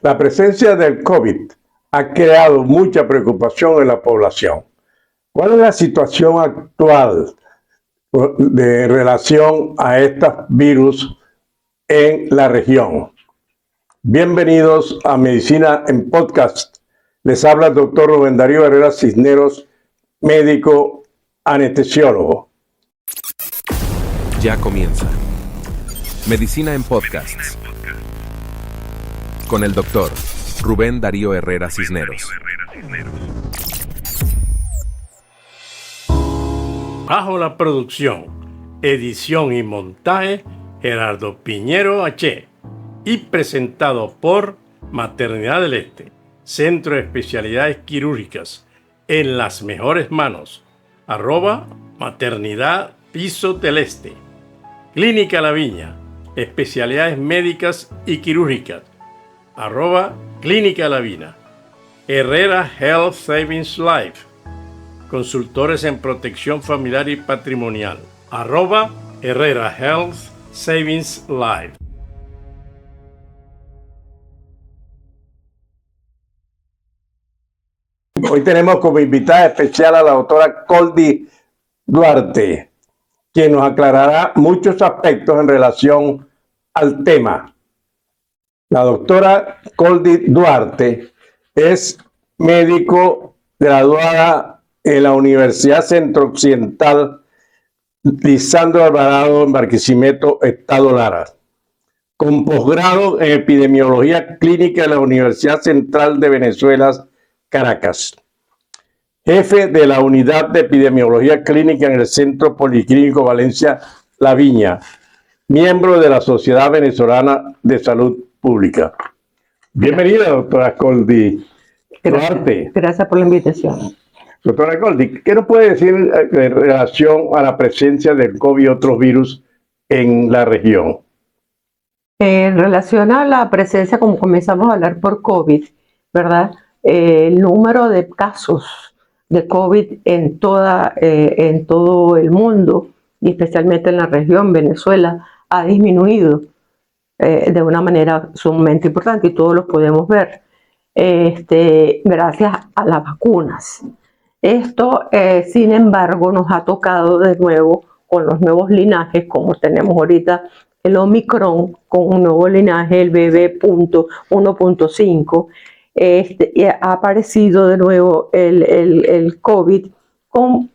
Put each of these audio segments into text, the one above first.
La presencia del COVID ha creado mucha preocupación en la población. ¿Cuál es la situación actual de relación a estos virus en la región? Bienvenidos a Medicina en Podcast. Les habla el doctor Rubén Darío Herrera Cisneros, médico anestesiólogo. Ya comienza Medicina en Podcasts con el doctor Rubén Darío Herrera Cisneros. Bajo la producción, edición y montaje, Gerardo Piñero H. Y presentado por Maternidad del Este, Centro de Especialidades Quirúrgicas, en las mejores manos, @Maternidad Piso del Este. Clínica La Viña, especialidades médicas y quirúrgicas, @Clínica La Viña. Herrera Health Savings Life, consultores en protección familiar y patrimonial, @Herrera Health Savings Life. Hoy tenemos como invitada especial a la doctora Coldy Duarte, quien nos aclarará muchos aspectos en relación al tema. La doctora Coldy Duarte es médico graduada en la Universidad Centro Occidental Lisandro Alvarado en Barquisimeto, Estado Lara, con posgrado en epidemiología clínica de la Universidad Central de Venezuela, Caracas. Jefe de la Unidad de Epidemiología Clínica en el Centro Policlínico Valencia La Viña, miembro de la Sociedad Venezolana de Salud Pública. Bienvenida, doctora Coldy Duarte. Gracias por la invitación. Doctora Coldy, ¿qué nos puede decir en relación a la presencia del COVID y otros virus en la región? En relación a la presencia, como comenzamos a hablar por COVID, ¿verdad? El número de casos de COVID en todo el mundo, y especialmente en la región Venezuela, ha disminuido de una manera sumamente importante, y todos lo podemos ver, gracias a las vacunas. Esto, sin embargo, nos ha tocado de nuevo con los nuevos linajes, como tenemos ahorita el Omicron, con un nuevo linaje, el BB.1.5, y ha aparecido de nuevo el COVID con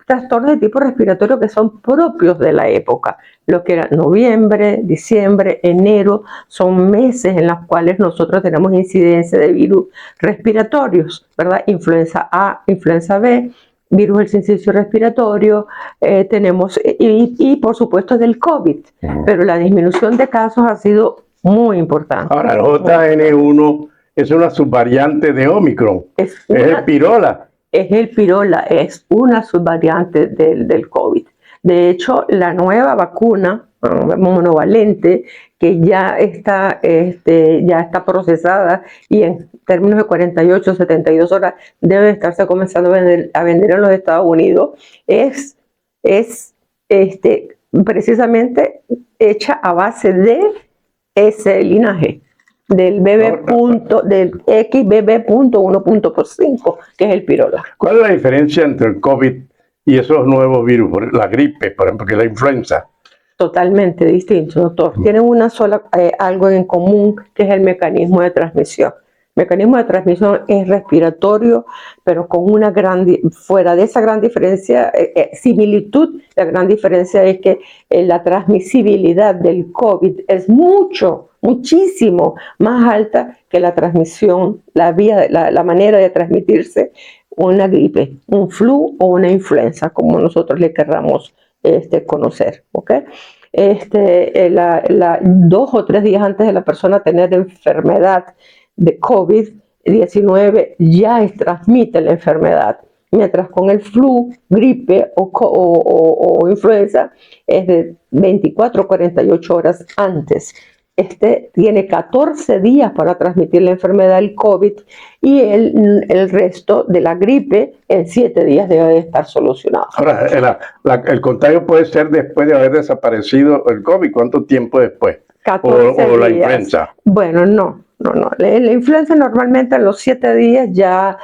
trastornos de tipo respiratorio que son propios de la época. Lo que era noviembre, diciembre, enero, son meses en los cuales nosotros tenemos incidencia de virus respiratorios, ¿verdad? Influenza A, influenza B, virus del sincicial respiratorio, tenemos, y por supuesto del COVID, pero la disminución de casos ha sido muy importante. Ahora, el JN1 es una subvariante de Omicron, es el pirola. Es el pirola, es una subvariante del COVID. De hecho, la nueva vacuna monovalente, que ya está procesada y en términos de 48, 72 horas debe estarse comenzando a vender en los Estados Unidos, es precisamente hecha a base de ese linaje, del XBB.1.5, que es el pirola. ¿Cuál es la diferencia entre el COVID y esos nuevos virus? La gripe, por ejemplo, que es la influenza. Totalmente distinto, doctor. Tienen algo en común, que es el mecanismo de transmisión. El mecanismo de transmisión es respiratorio, pero con fuera de esa gran diferencia, similitud, la gran diferencia es que la transmisibilidad del COVID es muchísimo más alta que la transmisión, la manera de transmitirse una gripe, un flu o una influenza, como nosotros le querramos conocer, ¿ok? 2 o 3 días antes de la persona tener enfermedad de COVID-19 ya transmite la enfermedad, mientras con el flu, gripe o influenza es de 24 o 48 horas antes. Tiene 14 días para transmitir la enfermedad del COVID, y el resto de la gripe en 7 días debe de estar solucionado. Ahora, el contagio puede ser después de haber desaparecido el COVID. ¿Cuánto tiempo después? 14 o la días. influenza. Bueno, no. La influenza normalmente a los 7 días ya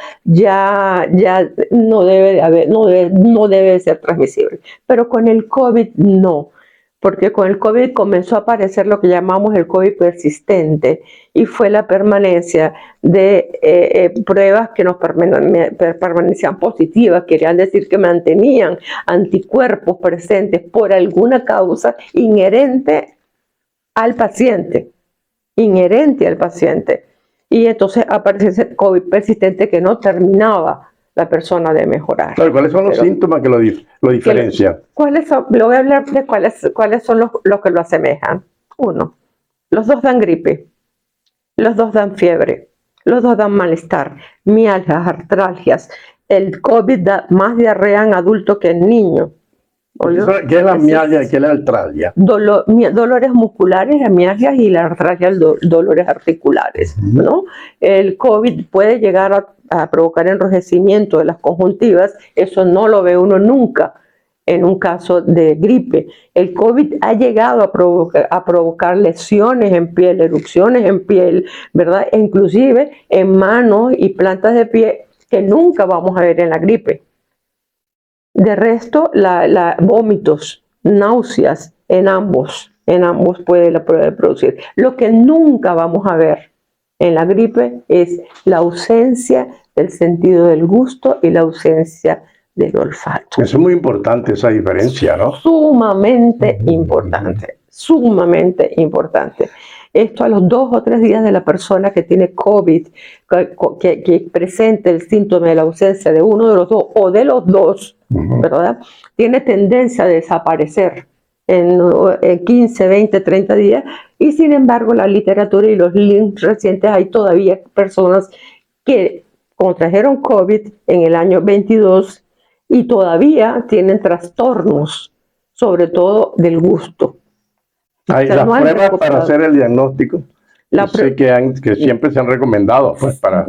no debe ser transmisible. Pero con el COVID no, porque con el COVID comenzó a aparecer lo que llamamos el COVID persistente y fue la permanencia de pruebas que nos permanecían positivas, querían decir que mantenían anticuerpos presentes por alguna causa inherente al paciente. Y entonces aparece ese COVID persistente que no terminaba la persona de mejorar. Claro, ¿cuáles son los síntomas que lo diferencian? Le voy a hablar de cuáles son los que lo asemejan. 1, los dos dan gripe, los dos dan fiebre, los dos dan malestar, mialgias, artralgias. El COVID da más diarrea en adulto que en niño. ¿Qué es la mialgia y qué es la artralgia? Dolores musculares, la mialgia, y la artralgia, dolores articulares, ¿no? El COVID puede llegar a provocar enrojecimiento de las conjuntivas, eso no lo ve uno nunca en un caso de gripe. El COVID ha llegado a provocar lesiones en piel, erupciones en piel, ¿verdad? E inclusive en manos y plantas de pie que nunca vamos a ver en la gripe. De resto, vómitos, náuseas en ambos puede producir. Lo que nunca vamos a ver en la gripe es la ausencia del sentido del gusto y la ausencia del olfato. Es muy importante esa diferencia, ¿no? Sumamente importante, sumamente importante. Esto a los 2 o 3 días de la persona que tiene COVID, que presente el síntoma de la ausencia de uno de los dos o de los dos, ¿verdad? Tiene tendencia a desaparecer en 15, 20, 30 días, y sin embargo la literatura y los links recientes hay todavía personas que contrajeron COVID en el año 22 y todavía tienen trastornos, sobre todo del gusto. Hay las pruebas para hacer el diagnóstico. Sé que siempre se han recomendado, pues, para...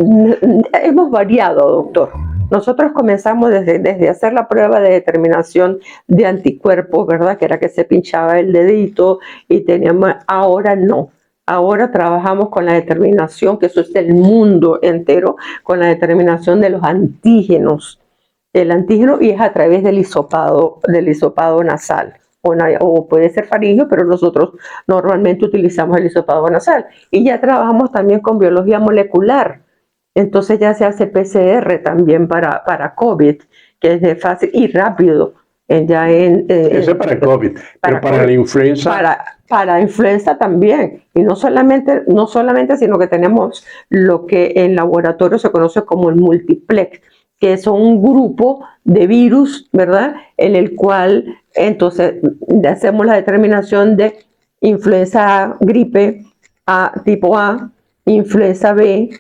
Hemos variado, doctor. Nosotros comenzamos desde hacer la prueba de determinación de anticuerpos, ¿verdad? Que era que se pinchaba el dedito y teníamos... Ahora no. Ahora trabajamos con la determinación, que eso es el mundo entero, con la determinación de los antígenos. El antígeno, y es a través del hisopado nasal. O puede ser faríngeo, pero nosotros normalmente utilizamos el hisopado nasal. Y ya trabajamos también con biología molecular. Entonces ya se hace PCR también para COVID, que es de fácil y rápido. Eso es para COVID, pero para la influenza... Para influenza también. Y no solamente, sino que tenemos lo que en laboratorio se conoce como el multiplex, que es un grupo de virus, ¿verdad? En el cual entonces hacemos la determinación de influenza gripe tipo A, influenza B,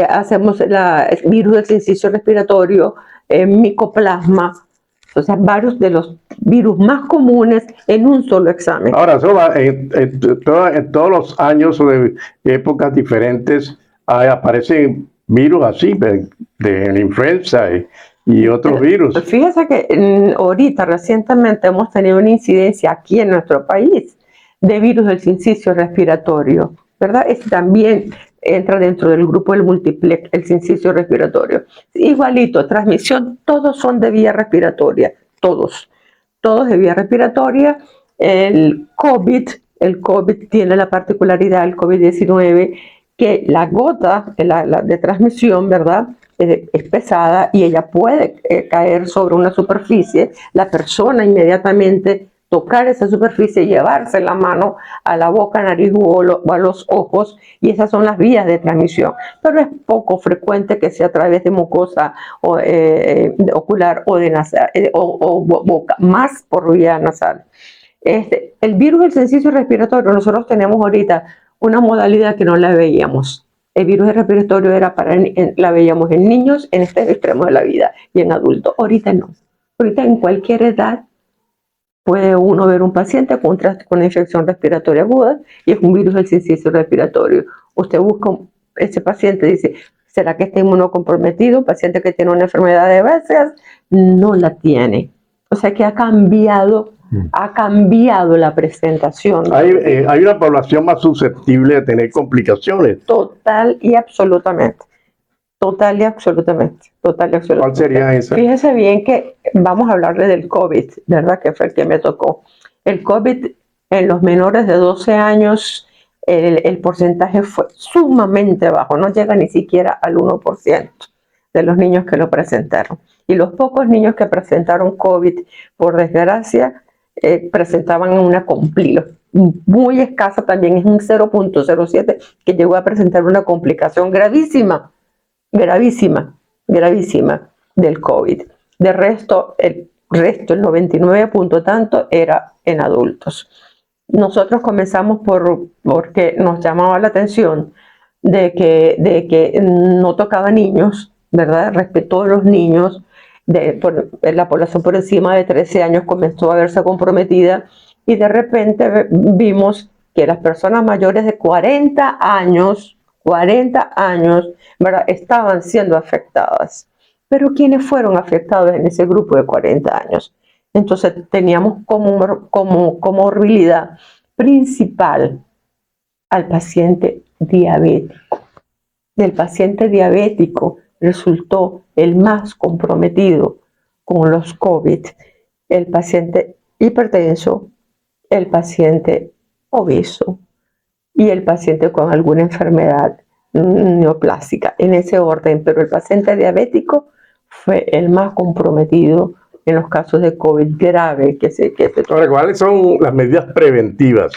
hacemos el virus del sincicial respiratorio, micoplasma, o sea, varios de los virus más comunes en un solo examen. Ahora, eso va en todos los años o de épocas diferentes aparecen virus así, de la influenza y otros virus. Fíjese que ahorita, recientemente, hemos tenido una incidencia aquí en nuestro país de virus del sincicial respiratorio, ¿verdad? también entra dentro del grupo del multiplex, el sincicial respiratorio. Igualito, transmisión, todos son de vía respiratoria, todos de vía respiratoria. El COVID tiene la particularidad, el COVID-19, que la gota de transmisión, ¿verdad?, es pesada y ella puede caer sobre una superficie, la persona inmediatamente tocar esa superficie, llevarse la mano a la boca, nariz o a los ojos, y esas son las vías de transmisión. Pero es poco frecuente que sea a través de mucosa ocular o de nasal, o boca, más por vía nasal. El virus del sincicial respiratorio, nosotros tenemos ahorita una modalidad que no la veíamos. El virus respiratorio la veíamos en niños en este extremo de la vida y en adultos. Ahorita no. Ahorita en cualquier edad puede uno ver un paciente con infección respiratoria aguda y es un virus del sincicial respiratorio. Usted busca ese paciente y dice, ¿será que está inmunocomprometido? Un paciente que tiene una enfermedad de bacterias no la tiene. O sea que ha cambiado Ha cambiado la presentación. Hay una población más susceptible de tener complicaciones. Total y absolutamente. Total y absolutamente. Total y absolutamente. ¿Cuál sería esa? Fíjese bien que vamos a hablarle del COVID, ¿verdad? Que fue el que me tocó. El COVID en los menores de 12 años, el porcentaje fue sumamente bajo, no llega ni siquiera al 1% de los niños que lo presentaron. Y los pocos niños que presentaron COVID, por desgracia, presentaban una complicación muy escasa, también es un 0.07, que llegó a presentar una complicación gravísima, gravísima, gravísima del COVID. De resto, el 99 punto tanto era en adultos. Nosotros comenzamos porque nos llamaba la atención de que no tocaba niños, ¿verdad? Respetó a los niños. La población por encima de 13 años comenzó a verse comprometida y de repente vimos que las personas mayores de 40 años, ¿verdad?, estaban siendo afectadas. Pero ¿quiénes fueron afectados en ese grupo de 40 años? Entonces teníamos como comorbilidad principal al paciente diabético. El paciente diabético resultó el más comprometido con los COVID, el paciente hipertenso, el paciente obeso y el paciente con alguna enfermedad neoplásica, en ese orden, pero el paciente diabético fue el más comprometido en los casos de COVID grave Ahora, ¿cuáles son las medidas preventivas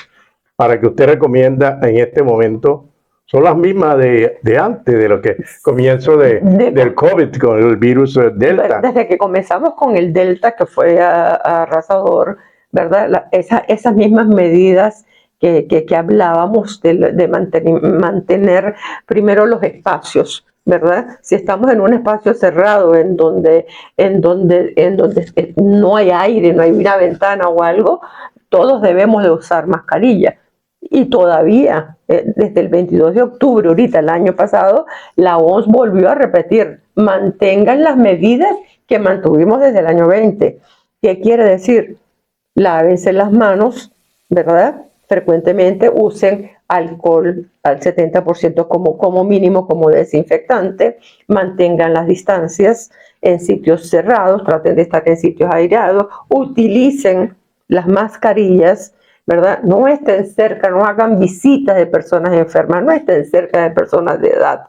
para que usted recomienda en este momento? Son las mismas de antes, de lo que comienzo del COVID, con el virus Delta. Desde que comenzamos con el Delta, que fue arrasador, ¿verdad? Esas mismas medidas que hablábamos de mantener primero los espacios, ¿verdad? Si estamos en un espacio cerrado en donde no hay aire, no hay una ventana o algo, todos debemos de usar mascarilla. Y todavía, desde el 22 de octubre, ahorita el año pasado, la OMS volvió a repetir, mantengan las medidas que mantuvimos desde el año 20. ¿Qué quiere decir? Lávense las manos, ¿verdad? Frecuentemente usen alcohol al 70% como mínimo, como desinfectante, mantengan las distancias en sitios cerrados, traten de estar en sitios aireados, utilicen las mascarillas, ¿verdad? No estén cerca, no hagan visitas de personas enfermas, no estén cerca de personas de edad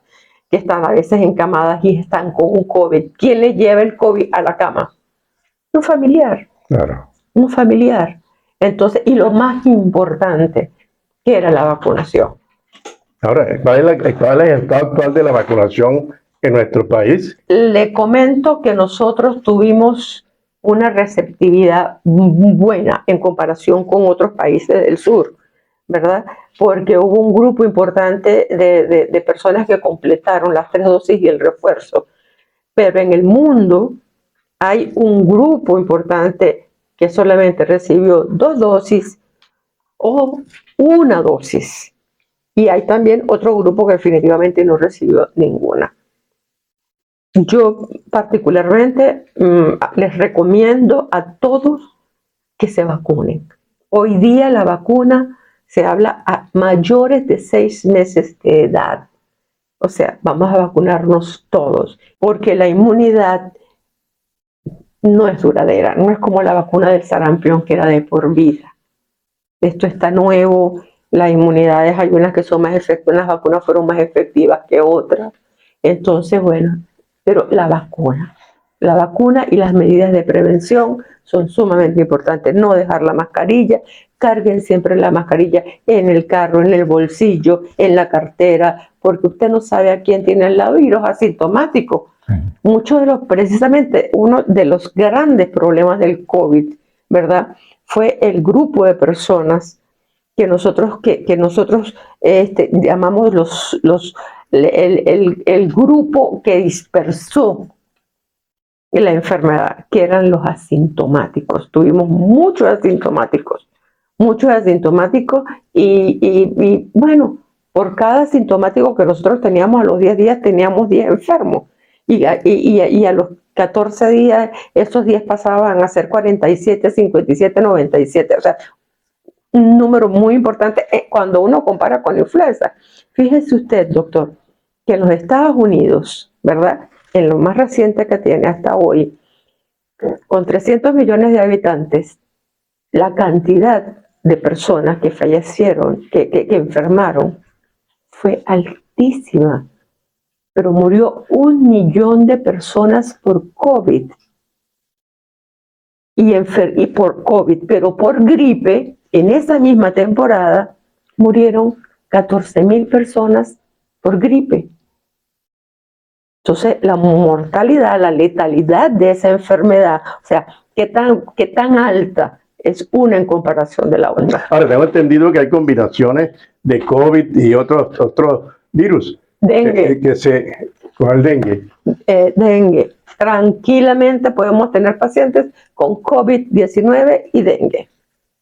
que están a veces encamadas y están con un COVID. ¿Quién le lleva el COVID a la cama? Un familiar. Claro. Un familiar. Entonces, y lo más importante, que era la vacunación. Ahora, ¿cuál es el estado actual de la vacunación en nuestro país? Le comento que nosotros tuvimos una receptividad buena en comparación con otros países del sur, ¿verdad? Porque hubo un grupo importante de personas que completaron las 3 dosis y el refuerzo. Pero en el mundo hay un grupo importante que solamente recibió 2 dosis o 1 dosis. Y hay también otro grupo que definitivamente no recibió ninguna. Yo particularmente les recomiendo a todos que se vacunen. Hoy día la vacuna se habla a mayores de 6 meses de edad. O sea, vamos a vacunarnos todos, porque la inmunidad no es duradera, no es como la vacuna del sarampión que era de por vida. Esto está nuevo, las inmunidades, hay unas que son más efectivas, unas vacunas fueron más efectivas que otras. Entonces, bueno, pero la vacuna y las medidas de prevención son sumamente importantes. No dejar la mascarilla, carguen siempre la mascarilla en el carro, en el bolsillo, en la cartera, porque usted no sabe a quién tiene al lado y los asintomáticos. Precisamente uno de los grandes problemas del COVID, ¿verdad?, fue el grupo de personas que nosotros llamamos el grupo que dispersó la enfermedad, que eran los asintomáticos. Tuvimos muchos asintomáticos y bueno, por cada asintomático que nosotros teníamos a los 10 días teníamos 10 enfermos y a los 14 días, esos días pasaban a ser 47, 57, 97. O sea, un número muy importante cuando uno compara con la influenza. Fíjese usted, doctor, que en los Estados Unidos, ¿verdad? En lo más reciente que tiene hasta hoy, con 300 millones de habitantes, la cantidad de personas que fallecieron, que enfermaron, fue altísima. Pero murió 1 millón de personas por COVID. Y por COVID, pero por gripe, en esa misma temporada, murieron 14,000 personas por gripe. Entonces, la mortalidad, la letalidad de esa enfermedad, o sea, qué tan alta es una en comparación de la otra. Ahora, tengo entendido que hay combinaciones de COVID y otros virus. Dengue. Con el dengue. Dengue. Tranquilamente podemos tener pacientes con COVID-19 y dengue.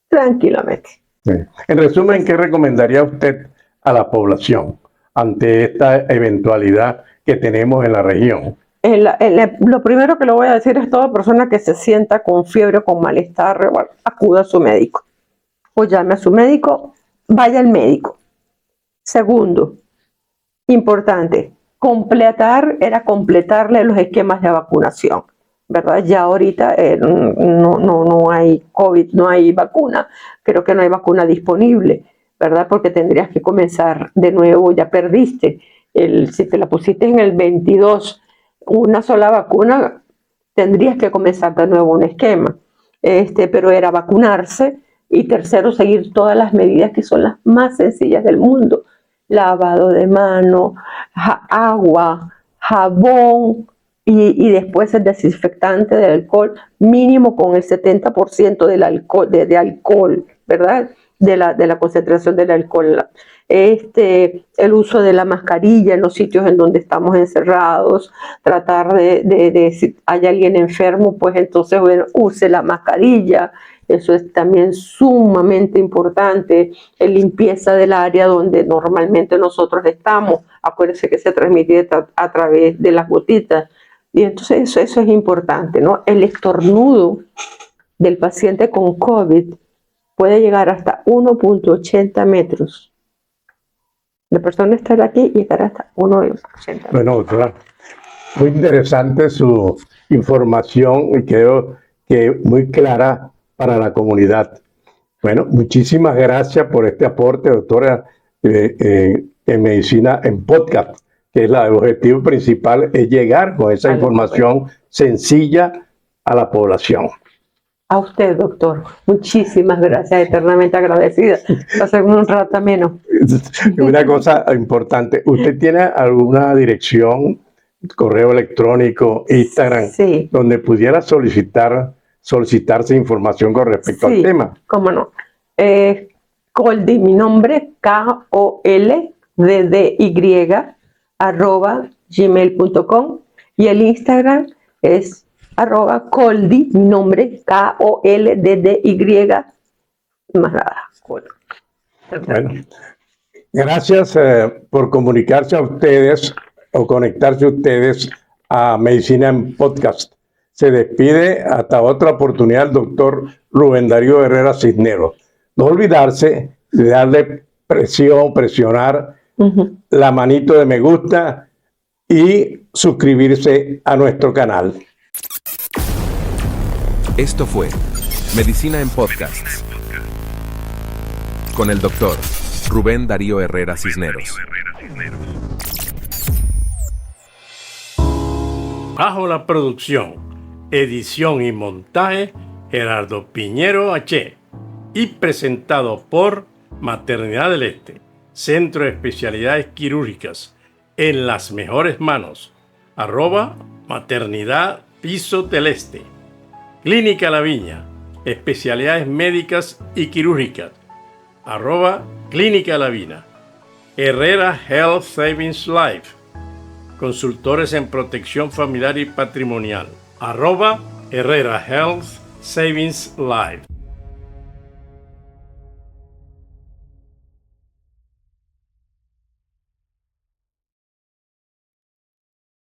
Tranquilamente. Sí. En resumen, ¿qué recomendaría usted a la población ante esta eventualidad que tenemos en la región? Lo primero que le voy a decir es: toda persona que se sienta con fiebre, con malestar, acuda a su médico. O llame a su médico, vaya al médico. Segundo, importante, completarle los esquemas de vacunación, ¿verdad? Ya ahorita no hay COVID, no hay vacuna, creo que no hay vacuna disponible, ¿verdad? Porque tendrías que comenzar de nuevo, ya perdiste. Si te la pusiste en el 22, una sola vacuna, tendrías que comenzar de nuevo un esquema. Pero era vacunarse, y tercero, seguir todas las medidas que son las más sencillas del mundo: lavado de mano, agua, jabón y después el desinfectante de alcohol, mínimo con el 70% del alcohol, de alcohol, ¿verdad? De la concentración del alcohol. El uso de la mascarilla en los sitios en donde estamos encerrados, tratar de si hay alguien enfermo, pues entonces, bueno, use la mascarilla. Eso es también sumamente importante. Limpieza del área donde normalmente nosotros estamos. Acuérdense que se transmite a través de las gotitas. Y entonces eso es importante, ¿no? El estornudo del paciente con COVID puede llegar hasta 1.80 metros. La persona estará aquí y llegará hasta 1.80 metros. Bueno, doctora, muy interesante su información y creo que muy clara para la comunidad. Bueno, muchísimas gracias por este aporte, doctora, en Medicina en Podcast, que el objetivo principal es llegar con esa información sencilla a la población. A usted, doctor, muchísimas gracias, eternamente agradecida. Pasé un rato menos. Una cosa importante, ¿usted tiene alguna dirección, correo electrónico, Instagram, Sí, donde pudiera solicitarse información con respecto al sí, tema? cómo no. Koldy, mi nombre, KOLDDY, @gmail.com, y el Instagram es @Koldy, mi nombre, KOLDDY, más nada. Bueno, gracias por comunicarse a ustedes o conectarse ustedes a Medicina en Podcast. Se despide hasta otra oportunidad el doctor Rubén Darío Herrera Cisneros. No olvidarse de darle presionar la manito de me gusta y suscribirse a nuestro canal. Esto fue Medicina en Podcasts con el doctor Rubén Darío Herrera Cisneros. Bajo la producción, edición y montaje, Gerardo Piñero H. Y presentado por Maternidad del Este, Centro de Especialidades Quirúrgicas, en las mejores manos. @Maternidad Piso del Este. Clínica La Viña, especialidades médicas y quirúrgicas. @Clínica La Viña. Herrera Health Savings Life, consultores en protección familiar y patrimonial. @Herrera Health Savings Life.